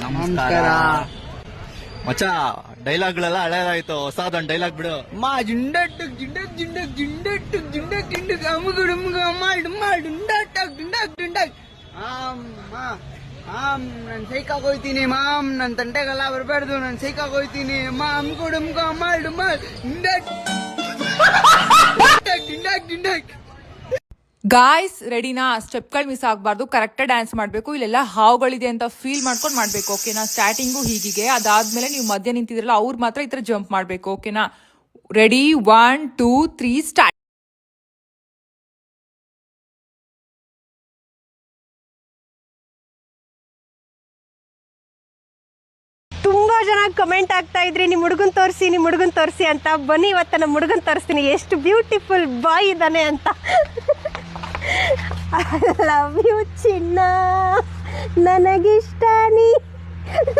ನಮಸ್ಕಾರ ಮಚ್ಚ ಡೈಲಾಗ್ಗಳೆಲ್ಲ ಹಳೇದಾಯ್ತು, ಹೊಸದೊಂದು ಡೈಲಾಗ್ ಬಿಡು. ಮಾ ಜಿಂಡಟ್ ಜಿಂಡಕ್ ಜಿಂಡಕ್ ಜಿಂಡಟ್ ಜಿಂಡಕ್ ಜಿಂಡಕ್ ಅಮುಗುಡುಮುಗ ಮಾಡು ಮಾಡು ಜಿಂಡಕ್ ಜಿಂಡಕ್ ಜಿಂಡಕ್ ನನ್ ಸೈಕಾಗೋಯ್ತೀನಿ ಮಾಮ್, ನನ್ ತಂಟೆಗೆಲ್ಲ ಬರಬಾರ್ದು, ನನ್ ಸೈಕಾಗೋಯ್ತೀನಿ ಮಾಮ್ ಗುಡುಮುಗ ಮಾಡು ಮಾಡು ಜಿಂಡಕ್ ಜಿಂಡಕ್ ಜಿಂಡಕ್. ಗಾಯ್ಸ್ ರೆಡಿನಾ? ಸ್ಟೆಪ್ಗಳು ಮಿಸ್ ಆಗಬಾರ್ದು, ಕರೆಕ್ಟಾಗಿ ಡ್ಯಾನ್ಸ್ ಮಾಡಬೇಕು. ಇಲ್ಲೆಲ್ಲ ಹಾವುಗಳಿದೆ ಅಂತ ಫೀಲ್ ಮಾಡ್ಕೊಂಡು ಮಾಡಬೇಕು, ಓಕೆನಾ? ಸ್ಟಾರ್ಟಿಂಗು ಹೀಗೆ, ಅದಾದ್ಮೇಲೆ ನೀವು ಮಧ್ಯ ನಿಂತಿದ್ರಲ್ಲ ಅವ್ರು ಮಾತ್ರ ಈ ಥರ ಜಂಪ್ ಮಾಡಬೇಕು, ಓಕೆನಾ? Ready, 1 2 3 start. ತುಂಬಾ ಜನ ಕಮೆಂಟ್ ಆಗ್ತಾ ಇದ್ರಿ ನಿಮ್ಮ ಹುಡುಗನ್ ತೋರಿಸಿ ಅಂತ. ಬನ್ನಿ ಇವತ್ತು ನಮ್ಮ ಹುಡುಗನ್ ತೋರಿಸ್ತೀನಿ ಎಷ್ಟು ಬ್ಯೂಟಿಫುಲ್ ಬಾಯ್ ಇದ್ದಾನೆ ಅಂತ. ಲವ್ ಯು ಚಿನ್ನ, ನನಗಿಷ್ಟ ನೀ,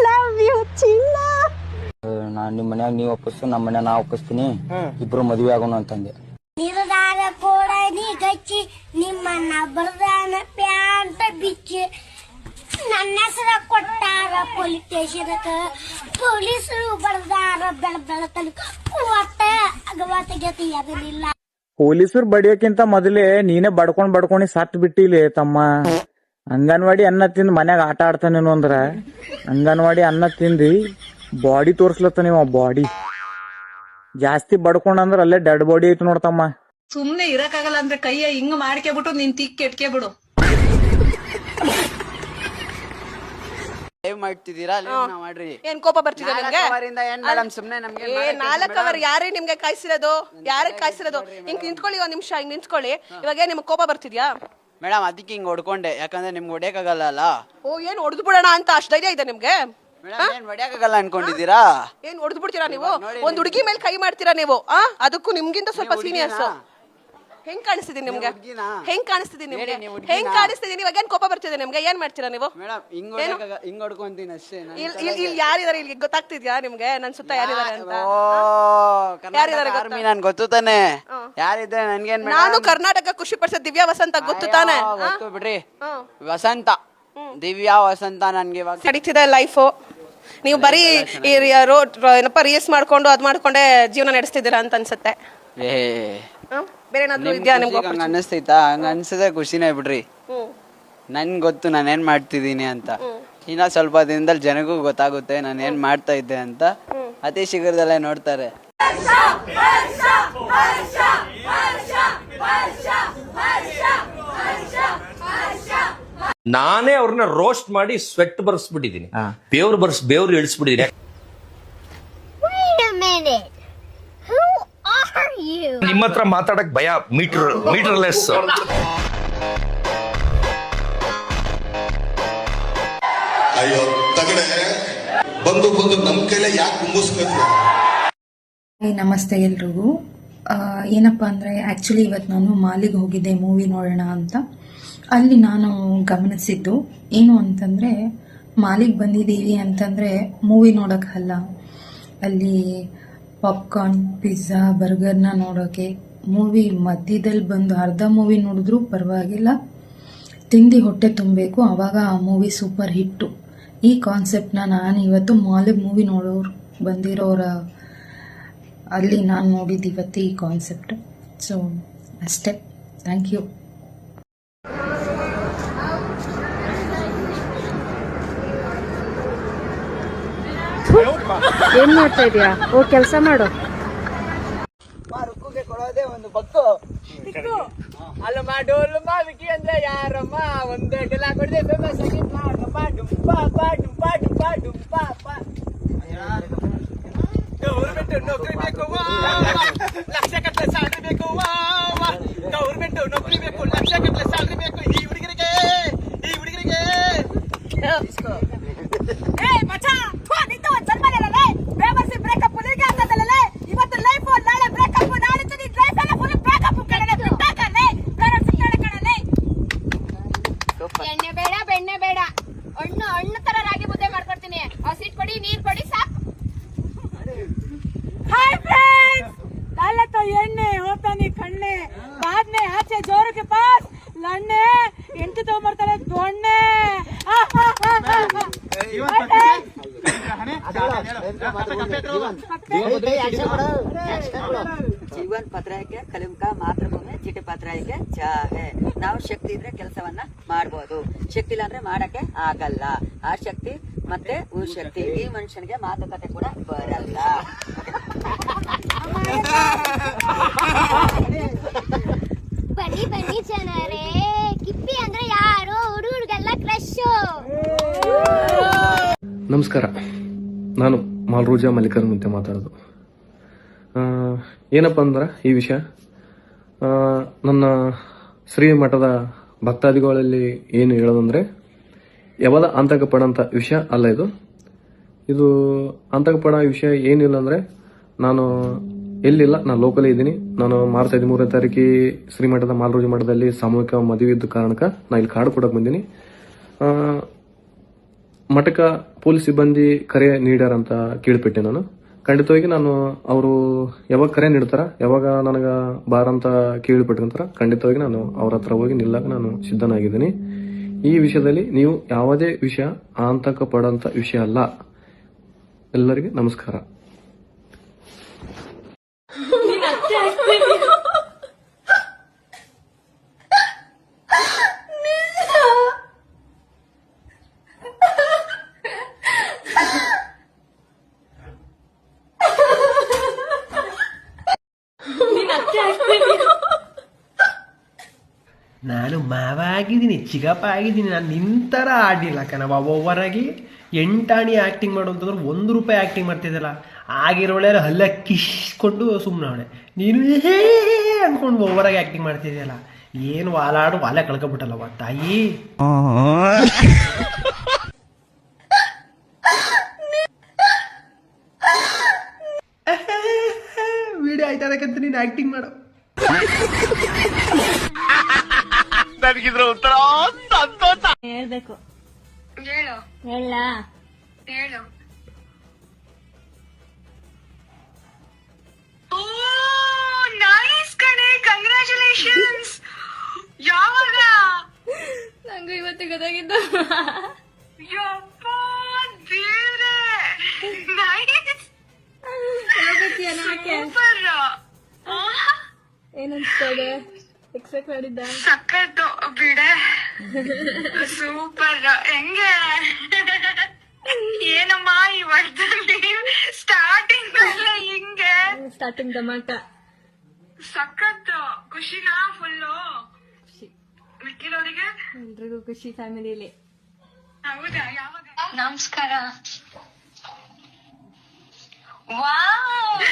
ಲವ್ ಯು ಚಿನ್ನ. ನಾನ್ ನಿಮ್ ಮನ್ಯಾಗ ನೀವ್ ಒಪ್ಪಿಸ್ತು, ನಮ್ಮ ಮನ್ಯಾಗ ನಾ ಒಪ್ಪಿಸ್ತೀನಿ, ಇಬ್ರು ಮದ್ವೆ ಆಗೋಣ ಅಂತಂದೆ. ನಿರ್ಧಾರ ಕೂಡ ನೀ ಗಚ್ಚಿ, ನಿಮ್ಮನ್ನ ಬರ್ದಾನ ಪ್ಯಾಂಟ ಬಿಚ್ಚಿ, ನನ್ನ ಹೆಸರ ಕೊಟ್ಟಾರ ಪೊಲೀಸ್ ಸ್ಟೇಷನ್ಕ, ಪೊಲೀಸರು ಬರ್ದಾರ ಬೆಳತನ ಒಟ್ಟ ಅಗವಾತಗತಿ ಅದನ್ನಿಲ್ಲ. ಪೊಲೀಸರು ಬಡಿಯೋಕ್ಕಿಂತ ಮೊದಲೇ ನೀನೇ ಬಡ್ಕೊಂಡ್ ಸತ್ ಬಿಟ್ಟಿಲಿ ತಮ್ಮ. ಅಂಗನವಾಡಿ ಅನ್ನ ತಿಂದ್ ಮನ್ಯಾಗ ಆಟ ಆಡ್ತಾನೇನು ಅಂದ್ರ, ಅಂಗನವಾಡಿ ಅನ್ನ ತಿಂದಿ ಬಾಡಿ ತೋರ್ಸ್ಲತ್ತ ನೀವು. ಬಾಡಿ ಜಾಸ್ತಿ ಬಡ್ಕೊಂಡ್ ಅಲ್ಲೇ ಡೆಡ್ ಬಾಡಿ ಐತಿ ನೋಡ್ತಮ್ಮ. ಸುಮ್ನೆ ಇರಕ್ಕಾಗಲ್ಲ ಅಂದ್ರೆ ಕೈಯ ಹಿಂಗ್ ಮಾಡ್ಕೆಬಿಟ್ಟು ನೀನ್ ತಿಕ್ ಕೆಟ್ಕೆ ಬಿಡು. ಮಾಡ್ತಿದ್ದೀರಾ ಮಾಡ್ರಿ. ಏನ್ ಕೋಪ ಬರ್ತಿದೆ ನಿಮ್ಗೆ? ಸುಮ್ನೆ ನಮ್ಗೆ 4 ಅವರ್ ಯಾರೇ ನಿಮ್ಗೆ ಕಾಯಿಸಿರೋದು? ಯಾರೇ ಕಾಯಿಸಿರೋದು? ಹಿಂಗ್ ನಿಂತ್ಕೊಳ್ಳಿ, 1 ನಿಮಿಷ ಹಿಂಗ್ ನಿಂತ್ಕೊಳ್ಳಿ. ಇವಾಗ ನಿಮ್ಗೆ ಕೋಪ ಬರ್ತಿದ್ಯಾ? ಮೇಡಮ್ ಅದಕ್ಕೆ ಹಿಂಗ್ ಹೊಡ್ಕೊಂಡೆ, ಯಾಕಂದ್ರೆ ನಿಮ್ಗೆ ಹೊಡ್ಯಕ್ಕಾಗಲ್ಲ ಅಲ್ಲ. ಓ, ಏನ್ ಹೊಡೆದು ಬಿಡೋಣ ಅಂತ ಅಷ್ಟ್ ಧೈರ್ಯ ಇದೆ ನಿಮ್ಗೆ? ಏನ್ ಹೊಡ್ಯಕ್ಕಾಗಲ್ಲ ಅನ್ಕೊಂಡಿದ್ದೀರಾ? ಏನ್ ಹೊಡೆದು ಬಿಡ್ತೀರಾ ನೀವು? ಒಂದ್ ಹುಡುಗಿ ಮೇಲೆ ಕೈ ಮಾಡ್ತೀರಾ ನೀವು? ಅದಕ್ಕೂ ನಿಮ್ಗಿಂತ ಸ್ವಲ್ಪ ಸೀನಿಯರ್ಸ್. ಹೆಂಗ್ ಕಾಣಿಸ್ತಿದೀನಿ ನಿಮ್ಗೆ? ಹೆಂಗ್ ಕಾಣಿಸ್ತಿದೀನಿ ನಿಮ್ಗೆ? ಹೆಂಗ್ ಕಾಣಿಸ್ತಿದೀನಿ? ಇವಾಗ ಏನ್ ಕೋಪ ಬರ್ತಿದೆ ನಿಮ್ಗೆ? ಏನ್ ಮಾಡ್ತೀರಾ ನೀವು? ಹಿಂಗ್ ಹೊಡ್ಕೊಂತೀನಿ ಅಷ್ಟೇ. ಇಲ್ಲಿ ಯಾರಿದಾರೆ? ಇಲ್ಲಿ ಗೊತ್ತಾಗ್ತಿದ್ಯಾ ನಿಮ್ಗೆ ನನ್ ಸುತ್ತ ಯಾರಿದಾರೆ ಅಂತ? ನನ್ ಗೊತ್ತು ತಾನೆ ಯಾರಿದ್ರೆ ನನ್ಗೇನ್. ನಾನು ಕರ್ನಾಟಕ ಖುಷಿ ಪಡಿಸೋ ದಿವ್ಯಾ ವಸಂತ ಗೊತ್ತು ತಾನೆ? ಗೊತ್ತು ಬಿಡ್ರಿ. ವಸಂತ, ದಿವ್ಯಾ ವಸಂತ ನನ್ಗೆ ನಡೀತಿದೆ ಲೈಫು. ನೀವು ಬರೀ ಏನಪ್ಪ ರಿಯಸ್ ಮಾಡ್ಕೊಂಡು ಅದ್ ಮಾಡ್ಕೊಂಡೆ ಜೀವನ ನಡೆಸ್ತಿದ್ದೀರಾ ಅಂತ ಅನ್ಸುತ್ತೆ. ಬೇರೆ ಏನಾದ್ರು ಇದ್ಯಾ ನಿಮ್ಗೆ? ಹಂಗ ಅನಿಸ್ತೈತಾ? ಹಂಗ ಅನ್ಸದೆ ಖುಷಿನೇ ಬಿಡ್ರಿ. ನನ್ ಗೊತ್ತು ನಾನು ಏನ್ ಮಾಡ್ತಿದ್ದೀನಿ ಅಂತ. ಇನ್ನ ಸ್ವಲ್ಪ ದಿನದಲ್ಲಿ ಜನಗೂ ಗೊತ್ತಾಗುತ್ತೆ ನಾನು ಏನ್ ಮಾಡ್ತಾ ಇದ್ದೆ ಅಂತ. ಅತಿ ಶೀಘ್ರದಲ್ಲೇ ನೋಡ್ತಾರೆ. ನಾನೇ ಅವ್ರನ್ನ ರೋಸ್ಟ್ ಮಾಡಿ ಸ್ವೆಟ್ ಬರ್ಸ್ಬಿಟ್ಟಿದೀನಿ, ಬೇವ್ರು ಇಳಿಸ್ಬಿಟ್ಟಿದೀನಿ. ನಿಮ್ಮ ಹತ್ರ ಮಾತಾಡಕ್ ಭಯ, ಮೀಟರ್ಲೆಸ್. ಅಯ್ಯೋ ತಗಡೆ, ಬಂದು ನಮ್ ಕೈಲೇ ಯಾಕೆ ಕುಂಬಿಸ್ಬೇಕು? ನಮಸ್ತೆ ಎಲ್ರಿಗೂ. ಏನಪ್ಪ ಅಂದರೆ ಆ್ಯಕ್ಚುಲಿ ಇವತ್ತು ನಾನು ಮಾಲಿಗೆ ಹೋಗಿದ್ದೆ ಮೂವಿ ನೋಡೋಣ ಅಂತ. ಅಲ್ಲಿ ನಾನು ಗಮನಿಸಿದ್ದು ಏನು ಅಂತಂದರೆ, ಮಾಲಿಗೆ ಬಂದಿದ್ದೀವಿ ಅಂತಂದರೆ ಮೂವಿ ನೋಡೋಕ್ಕಲ್ಲ, ಅಲ್ಲಿ ಪಾಪ್ಕಾರ್ನ್, ಪಿಜ್ಜಾ, ಬರ್ಗರ್ನ ನೋಡೋಕ್ಕೆ. ಮೂವಿ ಮಧ್ಯದಲ್ಲಿ ಬಂದು ಅರ್ಧ ಮೂವಿ ನೋಡಿದ್ರೂ ಪರವಾಗಿಲ್ಲ, ತಿಂದು ಹೊಟ್ಟೆ ತುಂಬಬೇಕು, ಆವಾಗ ಆ ಮೂವಿ ಸೂಪರ್ ಹಿಟ್ಟು. ಈ ಕಾನ್ಸೆಪ್ಟನ್ನ ನಾನು ಇವತ್ತು ಮಾಲಿಗೆ ಮೂವಿ ನೋಡೋರು ಬಂದಿರೋರ ಅಲ್ಲಿ ನಾನು ನೋಡಿದ್ದು ಇವತ್ತು ಈ ಕಾನ್ಸೆಪ್ಟ್. ಸೊ ಅಷ್ಟೇ, ಥ್ಯಾಂಕ್ ಯು. ಏನ್ ಮಾಡ್ತಾ ಇದೀಯಾ? ಓ, ಕೆಲಸ ಮಾಡು. ರುಕ್ಕುಗೆ ಕೊಡೋದೇ ಒಂದು ಬಕ್ಕು. ಅಲ್ಲ ಮಾಡೋಲು ಮಾವಿಕಿ ಅಂದ್ರೆ ಯಾರಮ್ಮ? ಒಂದು ಡೆಲ್ಲ ಕೊಡದೆ ಫೇಮಸ್ ಆಗಿ ಡುಂಪಾ ಡುಂಪಾ ಡುಂಪಾ ಡುಂಪಾ ಡುಂಪಾ. ಗೌರ್ಮೆಂಟ್ ನೌಕರಿ ಬೇಕು, ಲಕ್ಷ ಗಟ್ಟಲೆ ಸ್ಯಾಲರಿ ಬೇಕು. ಗೌರ್ಮೆಂಟ್ ನೌಕರಿ ಬೇಕು, ಲಕ್ಷ ಗಟ್ಟಲೆ ಸ್ಯಾಲರಿ ಬೇಕು. ಈ ಹುಡುಗರಿಗೆ ಎಣ್ಣೆ ಬೇಡ, ಬೆಣ್ಣೆ ಬೇಡ, ಹಣ್ಣು ತರ ಜೀವನ್ ಪತ್ರಾಯಕ್ಕೆ ಕಲಿಂಕ ಮಾತೃಭೂಮಿ ಚಿಟಿ ಪತ್ರಾಯಕ್ಕೆ ಚಾಹೆ. ನಾವು ಶಕ್ತಿ ಇದ್ರೆ ಕೆಲಸವನ್ನ ಮಾಡ್ಬೋದು, ಶಕ್ತಿ ಇಲ್ಲ ಅಂದ್ರೆ ಮಾಡಕ್ಕೆ ಆಗಲ್ಲ. ಆ ಶಕ್ತಿ ಮತ್ತೆ ಶಕ್ತಿ ಈ ಮನುಷ್ಯನಿಗೆ ಮಾತುಕತೆ ಕೂಡ ಬರಲ್ಲ. ಬನ್ನಿ ಬನ್ನಿ ಜನರೇ, ಕಿಪ್ಪಿ ಅಂದ್ರೆ ಯಾರು? ಹುಡುಗರಿಗೆಲ್ಲ ಕ್ರಶ್. ನಮಸ್ಕಾರ, ನಾನು ಮಾಲ್ರೂಜಾ ಮಲ್ಲಿಕಾರ್ಜುನ್ ಅಂತ ಮಾತಾಡೋದು. ಏನಪ್ಪ ಅಂದ್ರೆ ಈ ವಿಷಯ ನನ್ನ ಶ್ರೀಮಠದ ಭಕ್ತಾದಿಗಳಲ್ಲಿ ಏನು ಹೇಳೋದಂದ್ರೆ, ಯಾವದ ಆತಂಕ ಪಡೋಂಥ ವಿಷಯ ಅಲ್ಲ ಇದು ಆತಂಕ ಪಡೋ ವಿಷಯ ಏನಿಲ್ಲ ಅಂದ್ರೆ, ನಾನು ಎಲ್ಲಿಲ್ಲ, ನಾನು ಲೋಕಲೇ ಇದ್ದೀನಿ. ನಾನು ಮಾರ್ಚ್ 13ನೇ ತಾರೀಕಿಗೆ ಶ್ರೀಮಠದ ಮಾಲ್ರೂಜಾ ಮಠದಲ್ಲಿ ಸಾಮೂಹಿಕ ಮದುವೆ ಇದ್ದ ಕಾರಣಕ್ಕೆ ನಾ ಇಲ್ಲಿ ಕಾರ್ಡ್ ಕೊಡಕ್ ಬಂದೀನಿ. ಮಠಕ್ಕೆ ಪೊಲೀಸ್ ಸಿಬ್ಬಂದಿ ಕರೆ ನೀಡ್ಯಾರಂತ ಕೇಳ್ಬಿಟ್ಟೆ ನಾನು. ಖಂಡಿತವಾಗಿ ನಾನು ಅವರು ಯಾವಾಗ ಕರೆ ನೀಡ್ತಾರ, ಯಾವಾಗ ನನಗ ಬಾರಂತ ಕೇಳಿಬಿಟ್ಟಿರ್ತಾರ, ಖಂಡಿತವಾಗಿ ನಾನು ಅವ್ರ ಹತ್ರ ಹೋಗಿ ನಿಲ್ಲಕ್ಕೆ ನಾನು ಸಿದ್ಧನಾಗಿದ್ದೀನಿ. ಈ ವಿಷಯದಲ್ಲಿ ನೀವು ಯಾವುದೇ ವಿಷಯ ಆತಂಕ ಪಡೋಂಥ ವಿಷಯ ಅಲ್ಲ. ಎಲ್ಲರಿಗೂ ನಮಸ್ಕಾರ. ನಾನು ಮಾವ ಆಗಿದ್ದೀನಿ, ಚಿಗಪ್ಪ ಆಗಿದ್ದೀನಿ. ನಾನು ನಿಂತರ ಆಡಿಲ್ಲ ಕಣವ. ಓವರಾಗಿ 8 ಆಣಿ ಆ್ಯಕ್ಟಿಂಗ್ ಮಾಡು ಅಂತಂದ್ರೆ ₹1 ಆ್ಯಕ್ಟಿಂಗ್ ಮಾಡ್ತಿದ್ದಲ್ಲ. ಆಗಿರೋಳೆ ಹಲ್ಲ ಕಿಸ್ಕೊಂಡು ಸುಮ್ಮನೆ ಅವಳೆ. ನೀನು ಹೇ ಅನ್ಕೊಂಡು ಓವರಾಗಿ ಆ್ಯಕ್ಟಿಂಗ್ ಮಾಡ್ತಿದ್ಯಲ್ಲ. ಏನು ವಾಲಾಡು ವಾಲೆ ಕಳ್ಕೊಬಿಟ್ಟಲ್ಲವ ತಾಯಿ. ವಿಡಿಯೋ ಆಯ್ತದಕ್ಕಂತ ನೀನು ಆ್ಯಕ್ಟಿಂಗ್ ಮಾಡು. ನನಗಿದ್ರ ಉತ್ತರ ಸಂತೋಷ. ಹೇಳ್ಬೇಕು. ಹೇಳು. ಹೇಳ. ಹೇಳು. ನೈಸ್ ಕಣೆ, ಕಂಗ್ರ್ಯಾಚುಲೇಷನ್ಸ್. ಯಾವಾಗ? ನಂಗೂ ಇವತ್ತು ಗೊತ್ತಾಗಿದ್ದ. ಯಪ್ಪ ದೇವ್ರೆ, ನೈಸ್. ಸೂಪರ್. ಏನನ್ಸ್ತದೆ? ಎಕ್ಸ್ಪೆಕ್ಟ್ ಮಾಡಿದ್ದ? ಸಕ್ಕತ್ತು ಬಿಡೆ. ಸೂಪರ್. ಹೆಂಗೆ? ಏನಮ್ಮ ಈ ವರ್ಷದಲ್ಲಿ ಸ್ಟಾರ್ಟಿಂಗ್ ಹಿಂಗೆ? ಸ್ಟಾರ್ಟಿಂಗ್ ಧಮಾಕ. ಸಕ್ಕತ್ತು ಖುಷಿನಾ? ಫುಲ್ಲು ಮಿಕ್ಕಿರೋರಿಗೆ ಎಲ್ರಿಗೂ ಖುಷಿ ಫ್ಯಾಮಿಲಿಲಿ. ಹೌದಾ? ಯಾವಾಗ? ನಮಸ್ಕಾರ. ವಾವ್,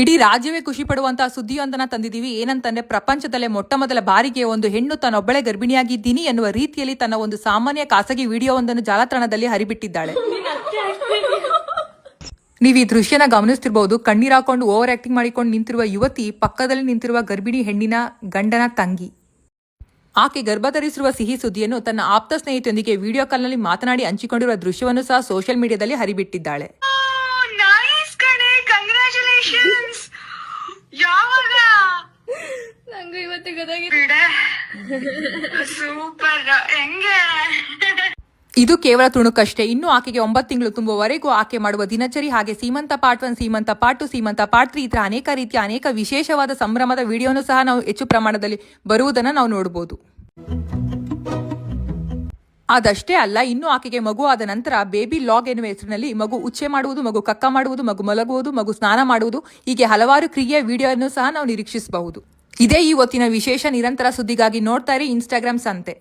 ಇಡೀ ರಾಜ್ಯವೇ ಖುಷಿ ಪಡುವಂತಹ ಸುದ್ದಿಯೊಂದನ್ನ ತಂದಿದ್ದೀವಿ. ಏನಂತಂದ್ರೆ, ಪ್ರಪಂಚದಲ್ಲೇ ಮೊಟ್ಟ ಮೊದಲ ಬಾರಿಗೆ ಒಂದು ಹೆಣ್ಣು ತನ್ನೊಬ್ಬಳೆ ಗರ್ಭಿಣಿಯಾಗಿದ್ದೀನಿ ಎನ್ನುವ ರೀತಿಯಲ್ಲಿ ತನ್ನ ಒಂದು ಸಾಮಾನ್ಯ ಖಾಸಗಿ ವಿಡಿಯೋವೊಂದನ್ನು ಜಾಲತಾಣದಲ್ಲಿ ಹರಿಬಿಟ್ಟಿದ್ದಾಳೆ. ನೀವು ಈ ದೃಶ್ಯನ ಗಮನಿಸ್ತಿರಬಹುದು. ಕಣ್ಣೀರ್ ಹಾಕೊಂಡು ಓವರ್ ಆಕ್ಟಿಂಗ್ ಮಾಡಿಕೊಂಡು ನಿಂತಿರುವ ಯುವತಿ ಪಕ್ಕದಲ್ಲಿ ನಿಂತಿರುವ ಗರ್ಭಿಣಿ ಹೆಣ್ಣಿನ ಗಂಡನ ತಂಗಿ. ಆಕೆ ಗರ್ಭ ಧರಿಸಿರುವ ಸಿಹಿ ಸುದ್ದಿಯನ್ನು ತನ್ನ ಆಪ್ತ ಸ್ನೇಹಿತರೊಂದಿಗೆ ವಿಡಿಯೋ ಕಾಲ್ನಲ್ಲಿ ಮಾತನಾಡಿ ಹಂಚಿಕೊಂಡಿರುವ ದೃಶ್ಯವನ್ನು ಸಹ ಸೋಷಿಯಲ್ ಮೀಡಿಯಾದಲ್ಲಿ ಹರಿಬಿಟ್ಟಿದ್ದಾಳೆ. ಯಾವಾಗ? ನಂಗೂ ಇವತ್ತು ಗೊತ್ತಾಗಿದೆ. ಸೂಪರ್. ಹೆಂಗೆ? ಇದು ಕೇವಲ ತುಣುಕಷ್ಟೇ. ಇನ್ನು ಆಕೆಗೆ 9 ತಿಂಗಳು ತುಂಬುವವರೆಗೂ ಆಕೆ ಮಾಡುವ ದಿನಚರಿ, ಹಾಗೆ ಸೀಮಂತ ಪಾರ್ಟ್ 1, ಸೀಮಂತ ಪಾರ್ಟ್ 2, ಸೀಮಂತ ಪಾರ್ಟ್ 3 ಈ ತರ ಅನೇಕ ರೀತಿಯ ಅನೇಕ ವಿಶೇಷವಾದ ಸಂಭ್ರಮದ ವಿಡಿಯೋನು ಸಹ ನಾವು ಹೆಚ್ಚು ಪ್ರಮಾಣದಲ್ಲಿ ಬರುವುದನ್ನು ನಾವು ನೋಡಬಹುದು. ಅದಷ್ಟೇ ಅಲ್ಲ, ಇನ್ನು ಆಕೆಗೆ ಮಗು ಆದ ನಂತರ ಬೇಬಿ ಲಾಗ್ ಎನ್ನುವ ಹೆಸರಿನಲ್ಲಿ ಮಗು ಉಚ್ಚೆ ಮಾಡುವುದು, ಮಗು ಕಕ್ಕ ಮಾಡುವುದು, ಮಗು ಮಲಗುವುದು, ಮಗು ಸ್ನಾನ ಮಾಡುವುದು, ಹೀಗೆ ಹಲವಾರು ಕ್ರಿಯೆಯ ವಿಡಿಯೋವನ್ನು ಸಹ ನಾವು ನಿರೀಕ್ಷಿಸಬಹುದು. ಇದೇ ಈ ಹೊತ್ತಿನ ವಿಶೇಷ. ನಿರಂತರ ಸುದ್ದಿಗಾಗಿ ನೋಡ್ತಾ ಇರಿ ಇನ್ಸ್ಟಾಗ್ರಾಮ್ ಸಂತೆ.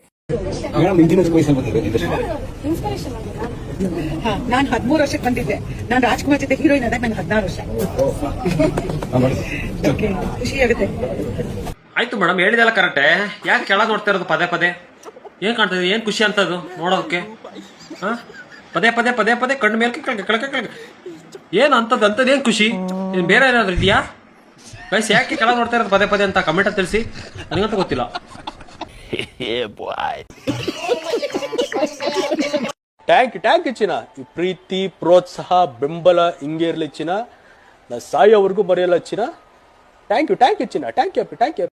ನಾನು 13 ವರ್ಷಕ್ಕೆ ಬಂದಿದ್ದೆ. ನಾನು ರಾಜ್ಕುಮಾರ್ ಜೊತೆ ಹೀರೋಯಿನ್ ಆದಾಗ ನಂಗೆ 16 ವರ್ಷ. ಖುಷಿ ಆಗುತ್ತೆ. ಆಯ್ತು ಮೇಡಮ್, ಹೇಳಿದೆಲ್ಲ ಕರೆಕ್ಟೇ. ಯಾಕೆ ಕೆಳಗೆ ನೋಡ್ತಾ ಇರೋದು ಪದೇ ಪದೇ? ಏನ್ ಕಾಣ್ತದೆ? ಏನ್ ಖುಷಿ ಅಂತದು ನೋಡೋದಕ್ಕೆ? ಪದೇ ಪದೇ ಪದೇ ಪದೇ ಕಣ್ಣು ಮೇಲೆ ಕೆಳಗೆ ಏನ್ ಅಂತದ್ ಏನ್ ಖುಷಿ? ಏನ್ ಬೇರೆ ಏನಾದ್ರು ಇದೆಯಾ? ಗೈಸ್, ಯಾಕೆ ಕೆಳಗೆ ನೋಡ್ತಾ ಇರೋದು ಪದೇ ಪದೇ ಅಂತ ಕಮೆಂಟ್ ಅಲ್ಲಿ ತಿಳಿಸಿ, ನನಗಂತ ಗೊತ್ತಿಲ್ಲ. ಟ್ಯಾಂಕ್ ಚಿನ್ನ. ಈ ಪ್ರೀತಿ, ಪ್ರೋತ್ಸಾಹ, ಬೆಂಬಲ ಹಿಂಗೆ ಇರ್ಲಿ ಚಿನ್ನ. ನಾ ಸಾಯೋವರೆಗೂ ಬರೆಯಲ್ಲ ಚಿನ್ನ. ಥ್ಯಾಂಕ್ ಯು ಚಿನ್ನ. Thank you.